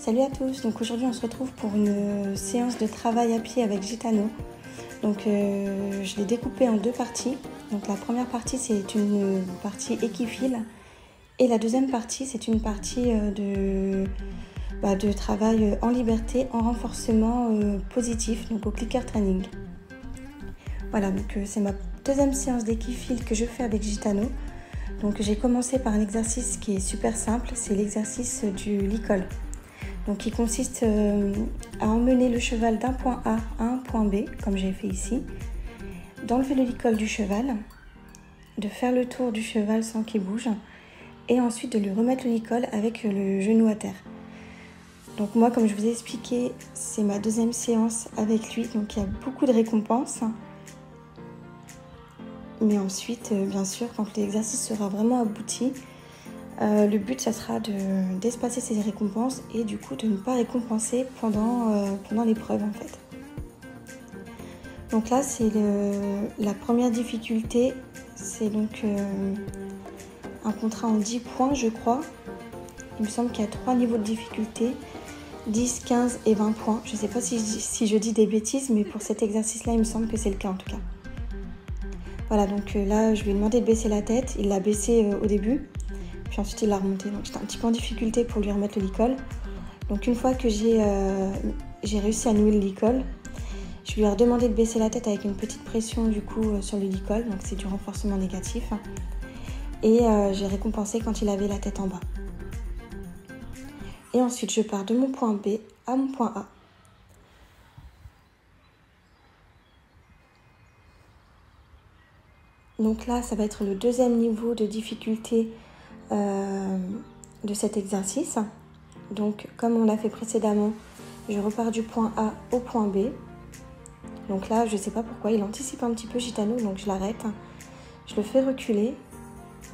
Salut à tous, donc aujourd'hui on se retrouve pour une séance de travail à pied avec Gitano. Donc je l'ai découpé en deux parties. Donc la première partie c'est une partie équifile et la deuxième partie c'est une partie de travail en liberté, en renforcement positif, donc au clicker training. Voilà, donc c'est ma deuxième séance d'équifile que je fais avec Gitano. Donc j'ai commencé par un exercice qui est super simple, c'est l'exercice du licol. Donc il consiste à emmener le cheval d'un point A à un point B, comme j'ai fait ici, d'enlever le licol du cheval, de faire le tour du cheval sans qu'il bouge, et ensuite de lui remettre le licol avec le genou à terre. Donc moi, comme je vous ai expliqué, c'est ma deuxième séance avec lui, donc il y a beaucoup de récompenses. Mais ensuite, bien sûr, quand l'exercice sera vraiment abouti, le but, ça sera d'espacer ces récompenses et du coup de ne pas récompenser pendant l'épreuve en fait. Donc là, c'est la première difficulté, c'est donc un contrat en 10 points, je crois. Il me semble qu'il y a 3 niveaux de difficulté, 10, 15 et 20 points. Je ne sais pas si je dis des bêtises, mais pour cet exercice-là, il me semble que c'est le cas en tout cas. Voilà, donc là, je lui ai demandé de baisser la tête. Il l'a baissé au début. Puis ensuite il l'a remonté, donc j'étais un petit peu en difficulté pour lui remettre le licol. Donc une fois que j'ai réussi à nouer le licol, je lui ai redemandé de baisser la tête avec une petite pression du coup sur le licol, donc c'est du renforcement négatif. Et j'ai récompensé quand il avait la tête en bas. Et ensuite je pars de mon point B à mon point A. Donc là ça va être le deuxième niveau de difficulté de cet exercice. Donc comme on l'a fait précédemment, je repars du point A au point B. Donc là, je ne sais pas pourquoi, il anticipe un petit peu Gitano, donc je l'arrête. Je le fais reculer,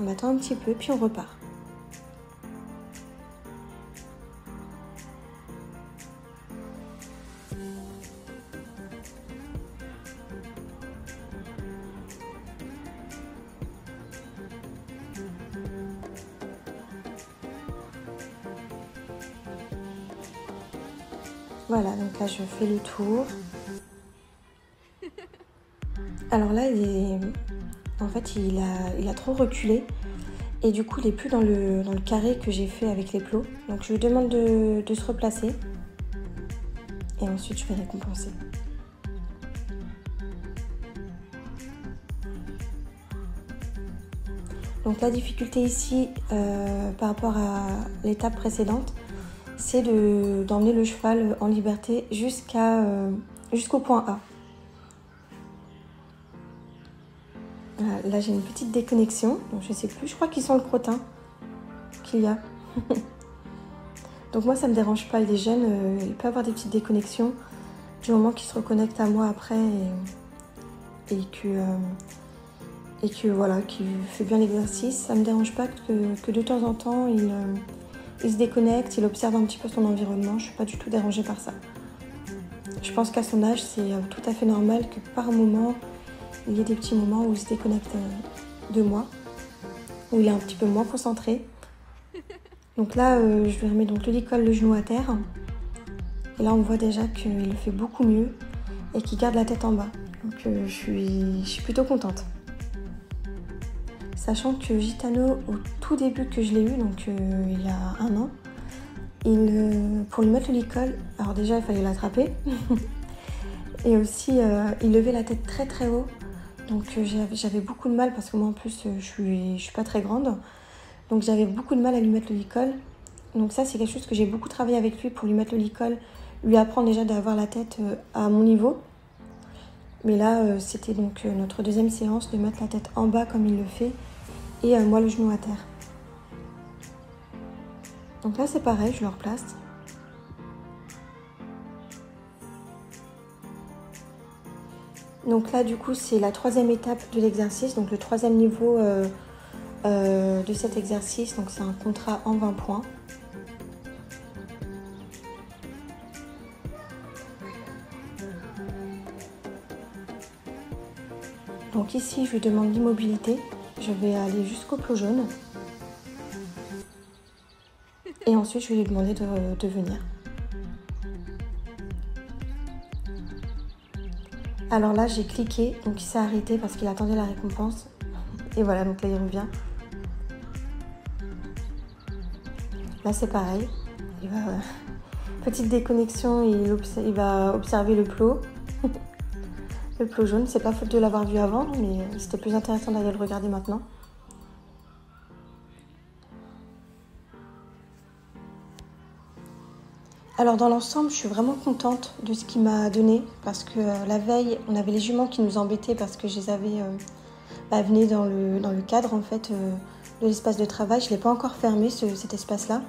on attend un petit peu, puis on repart. Voilà, donc là je fais le tour. Alors là, en fait, il a trop reculé et du coup, il n'est plus dans le carré que j'ai fait avec les plots. Donc je lui demande de se replacer et ensuite je vais récompenser. Donc la difficulté ici, par rapport à l'étape précédente, c'est d'emmener le cheval en liberté jusqu'au point A. Voilà, là j'ai une petite déconnexion, donc je sais plus, je crois qu'ils sont le crottin qu'il y a. Donc moi ça me dérange pas, il est jeune, il peut avoir des petites déconnexions du moment qu'il se reconnecte à moi après et que voilà, qu'il fait bien l'exercice. Ça me dérange pas que de temps en temps il se déconnecte, il observe un petit peu son environnement, je suis pas du tout dérangée par ça. Je pense qu'à son âge c'est tout à fait normal que par moment il y ait des petits moments où il se déconnecte de moi, où il est un petit peu moins concentré. Donc là je lui remets donc le licol, le genou à terre. Et là on voit déjà qu'il le fait beaucoup mieux et qu'il garde la tête en bas. Donc je suis plutôt contente. Sachant que Gitano, au tout début que je l'ai eu, donc il y a 1 an, pour lui mettre le licol, alors déjà il fallait l'attraper, et aussi il levait la tête très très haut, donc j'avais beaucoup de mal parce que moi en plus je suis pas très grande, donc j'avais beaucoup de mal à lui mettre le licol. Donc ça c'est quelque chose que j'ai beaucoup travaillé avec lui pour lui mettre le licol, lui apprendre déjà d'avoir la tête à mon niveau. Mais là c'était donc notre deuxième séance de mettre la tête en bas comme il le fait, et moi le genou à terre. Donc là c'est pareil, je le replace. Donc là du coup c'est la troisième étape de l'exercice, donc le troisième niveau de cet exercice, donc c'est un contrat en 20 points. Donc ici je lui demande l'immobilité, je vais aller jusqu'au plot jaune. Et ensuite, je vais lui demander de venir. Alors là, j'ai cliqué, donc il s'est arrêté parce qu'il attendait la récompense. Et voilà, donc là, il revient. Là, c'est pareil. Petite déconnexion, il va observer le plot. Le plot jaune, c'est pas faute de l'avoir vu avant, mais c'était plus intéressant d'aller le regarder maintenant. Alors dans l'ensemble, je suis vraiment contente de ce qu'il m'a donné parce que la veille, on avait les juments qui nous embêtaient parce que je les avais venaient dans le cadre en fait de l'espace de travail. Je ne l'ai pas encore fermé cet espace-là.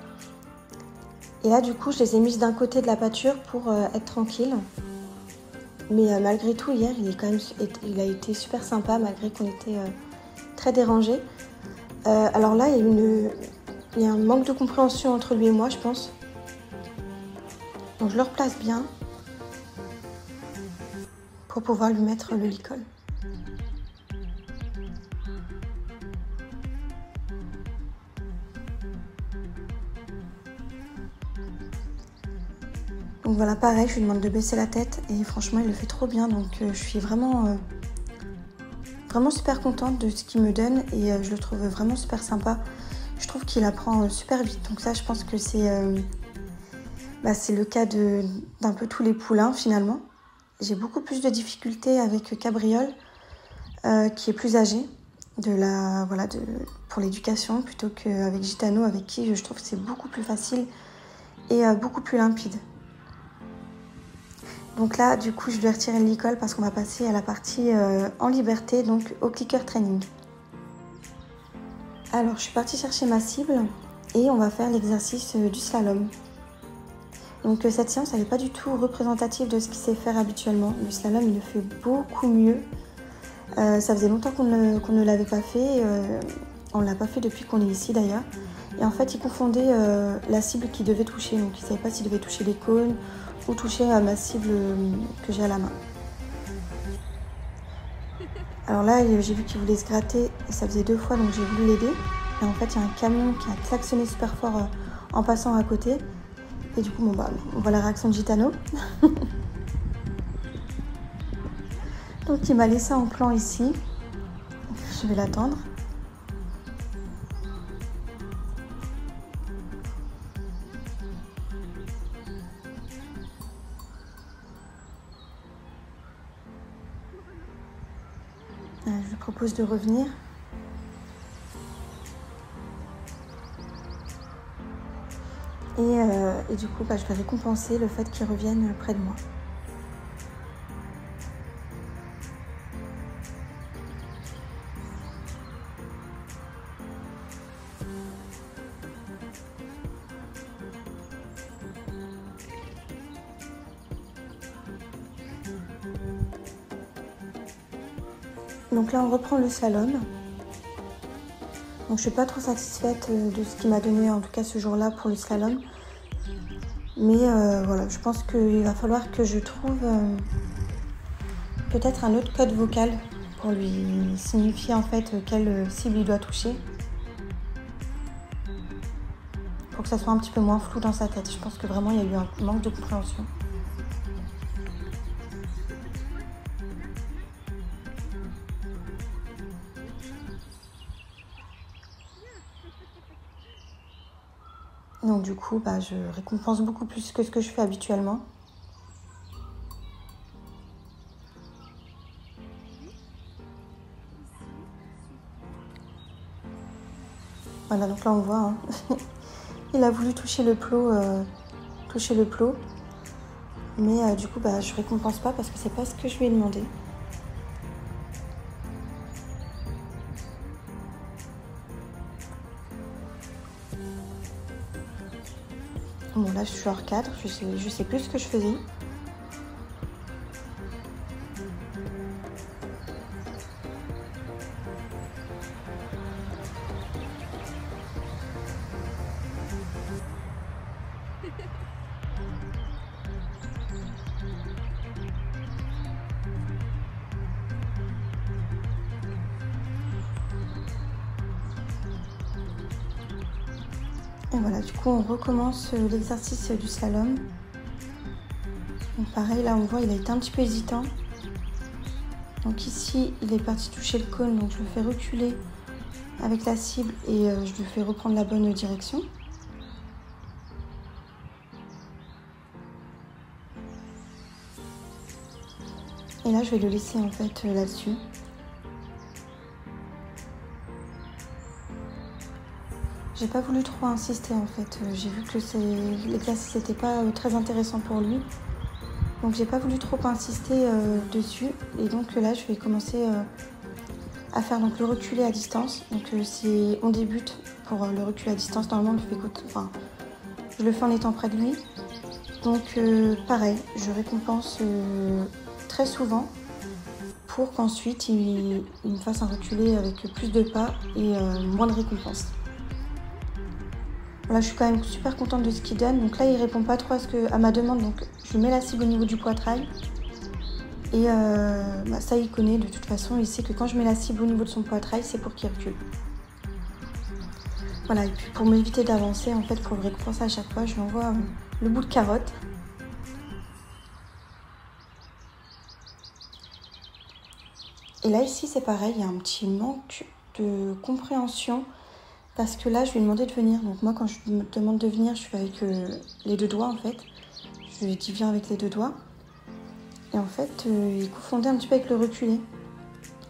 Et là du coup, je les ai mises d'un côté de la pâture pour être tranquille. Mais malgré tout, hier, il a été super sympa malgré qu'on était très dérangés. Alors là, il y a un manque de compréhension entre lui et moi, je pense. Donc je le replace bien pour pouvoir lui mettre le licol. Donc voilà, pareil, je lui demande de baisser la tête et franchement, il le fait trop bien. Donc je suis vraiment super contente de ce qu'il me donne et je le trouve vraiment super sympa. Je trouve qu'il apprend super vite. Donc ça, je pense que c'est le cas d'un peu tous les poulains finalement. J'ai beaucoup plus de difficultés avec Cabriole, qui est plus âgé, pour l'éducation, plutôt qu'avec Gitano, avec qui je trouve que c'est beaucoup plus facile et beaucoup plus limpide. Donc là, du coup, je vais retirer le licol parce qu'on va passer à la partie en liberté, donc au clicker training. Alors, je suis partie chercher ma cible et on va faire l'exercice du slalom. Donc cette séance, elle n'est pas du tout représentative de ce qu'il sait faire habituellement. Le slalom, il le fait beaucoup mieux. Ça faisait longtemps qu'on ne l'avait pas fait. On ne l'a pas fait depuis qu'on est ici d'ailleurs. Et en fait, il confondait la cible qu'il devait toucher. Donc il ne savait pas s'il devait toucher les cônes ou toucher ma cible que j'ai à la main. Alors là, j'ai vu qu'il voulait se gratter et ça faisait 2 fois, donc j'ai voulu l'aider. Et en fait, il y a un camion qui a klaxonné super fort en passant à côté. Et du coup, on voit la réaction de Gitano. Donc il m'a laissé en plan ici. Je vais l'attendre. Je lui propose de revenir. Et du coup, je vais récompenser le fait qu'il revienne près de moi. Donc là, on reprend le slalom. Donc je suis pas trop satisfaite de ce qu'il m'a donné, en tout cas ce jour-là pour le slalom. Mais voilà, je pense qu'il va falloir que je trouve peut-être un autre code vocal pour lui signifier en fait quelle cible il doit toucher. Pour que ça soit un petit peu moins flou dans sa tête. Je pense que vraiment il y a eu un manque de compréhension. Donc du coup, je récompense beaucoup plus que ce que je fais habituellement. Voilà, donc là on voit, hein. Il a voulu toucher le plot, mais du coup, je récompense pas parce que c'est pas ce que je lui ai demandé. Bon, là je suis hors cadre, je sais plus ce que je faisais. Et voilà, du coup on recommence l'exercice du slalom. Donc pareil, là on voit il a été un petit peu hésitant. Donc ici, il est parti toucher le cône, donc je le fais reculer avec la cible et je lui fais reprendre la bonne direction. Et là, je vais le laisser en fait là-dessus. J'ai pas voulu trop insister en fait. J'ai vu que l'exercice n'était pas très intéressant pour lui. Donc j'ai pas voulu trop insister dessus. Et donc là, je vais commencer à faire donc, le reculé à distance. Donc si on débute pour le recul à distance, normalement je le fais en étant près de lui. Donc pareil, je récompense très souvent pour qu'ensuite il me fasse un reculé avec plus de pas et moins de récompense. Voilà, je suis quand même super contente de ce qu'il donne. Donc là, il répond pas trop à ma demande. Donc je lui mets la cible au niveau du poitrail. Et ça, il connaît de toute façon. Il sait que quand je mets la cible au niveau de son poitrail, c'est pour qu'il recule. Voilà, et puis pour m'éviter d'avancer, en fait, pour le récompenser à chaque fois, je lui envoie le bout de carotte. Et là, ici, c'est pareil, il y a un petit manque de compréhension parce que là, je lui ai demandé de venir. Donc moi, quand je me demande de venir, je fais avec les deux doigts, en fait. Je lui dis viens avec les deux doigts. Et en fait, il confondait un petit peu avec le reculé.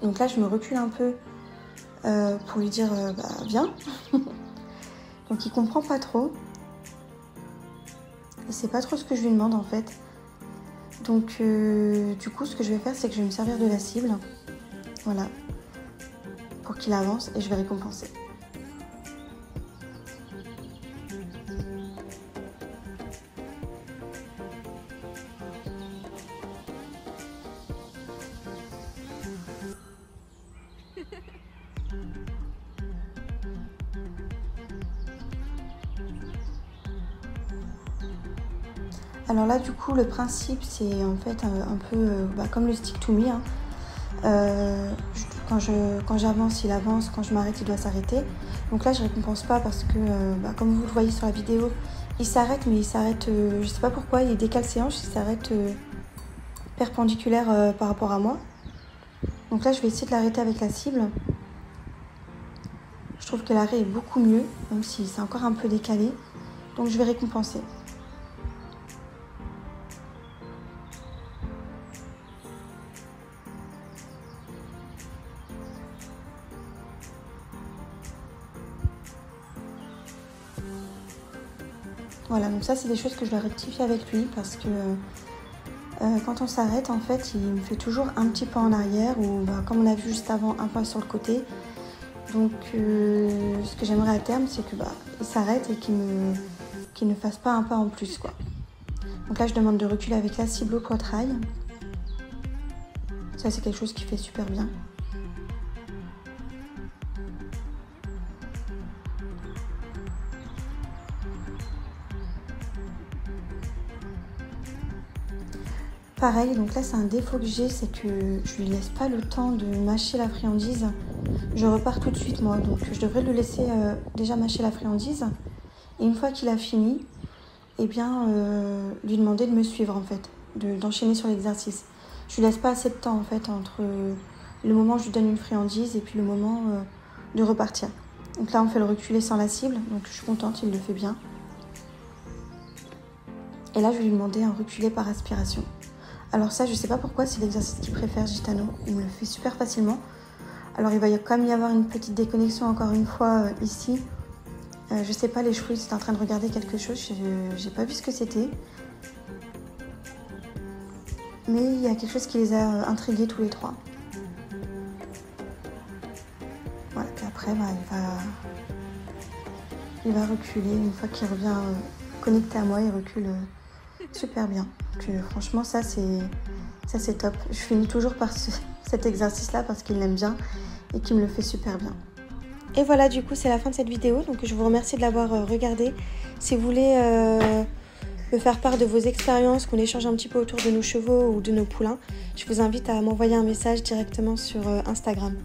Donc là, je me recule un peu pour lui dire viens. Donc il comprend pas trop. Il sait pas trop ce que je lui demande, en fait. Donc du coup, ce que je vais faire, c'est que je vais me servir de la cible. Voilà, pour qu'il avance et je vais récompenser. Alors là, du coup, le principe, c'est en fait un peu comme le stick to me. Hein. Quand j'avance, il avance. Quand je m'arrête, il doit s'arrêter. Donc là, je récompense pas parce que, comme vous le voyez sur la vidéo, il s'arrête, mais il s'arrête, je sais pas pourquoi, il décale ses hanches, il s'arrête perpendiculaire par rapport à moi. Donc là, je vais essayer de l'arrêter avec la cible. Je trouve que l'arrêt est beaucoup mieux, même si c'est encore un peu décalé. Donc je vais récompenser. Voilà, donc ça c'est des choses que je vais rectifier avec lui parce que quand on s'arrête, en fait, il me fait toujours un petit pas en arrière ou comme on a vu juste avant, un pas sur le côté. Donc ce que j'aimerais à terme, c'est que il s'arrête et qu'il ne fasse pas un pas en plus, quoi. Donc là, je demande de reculer avec la cible au poitrail. Ça, c'est quelque chose qui fait super bien. Pareil, donc là c'est un défaut que j'ai, c'est que je lui laisse pas le temps de mâcher la friandise. Je repars tout de suite moi, donc je devrais le laisser déjà mâcher la friandise. Et une fois qu'il a fini, eh bien lui demander de me suivre en fait, d'enchaîner sur l'exercice. Je lui laisse pas assez de temps en fait entre le moment où je lui donne une friandise et puis le moment de repartir. Donc là on fait le reculer sans la cible, donc je suis contente, il le fait bien. Et là je vais lui demander un reculé par aspiration. Alors ça, je sais pas pourquoi, c'est l'exercice qu'il préfère, Gitano. Il me le fait super facilement. Alors il va quand même y avoir une petite déconnexion encore une fois ici. Je sais pas, les cheveux, ils étaient en train de regarder quelque chose. J'ai pas vu ce que c'était. Mais il y a quelque chose qui les a intrigués tous les trois. Voilà, puis après, il va reculer. Une fois qu'il revient connecté à moi, il recule super bien. Donc, franchement, ça c'est top. Je finis toujours par cet exercice-là parce qu'il l'aime bien et qu'il me le fait super bien. Et voilà, du coup, c'est la fin de cette vidéo. Donc, je vous remercie de l'avoir regardée. Si vous voulez me faire part de vos expériences, qu'on échange un petit peu autour de nos chevaux ou de nos poulains, je vous invite à m'envoyer un message directement sur Instagram.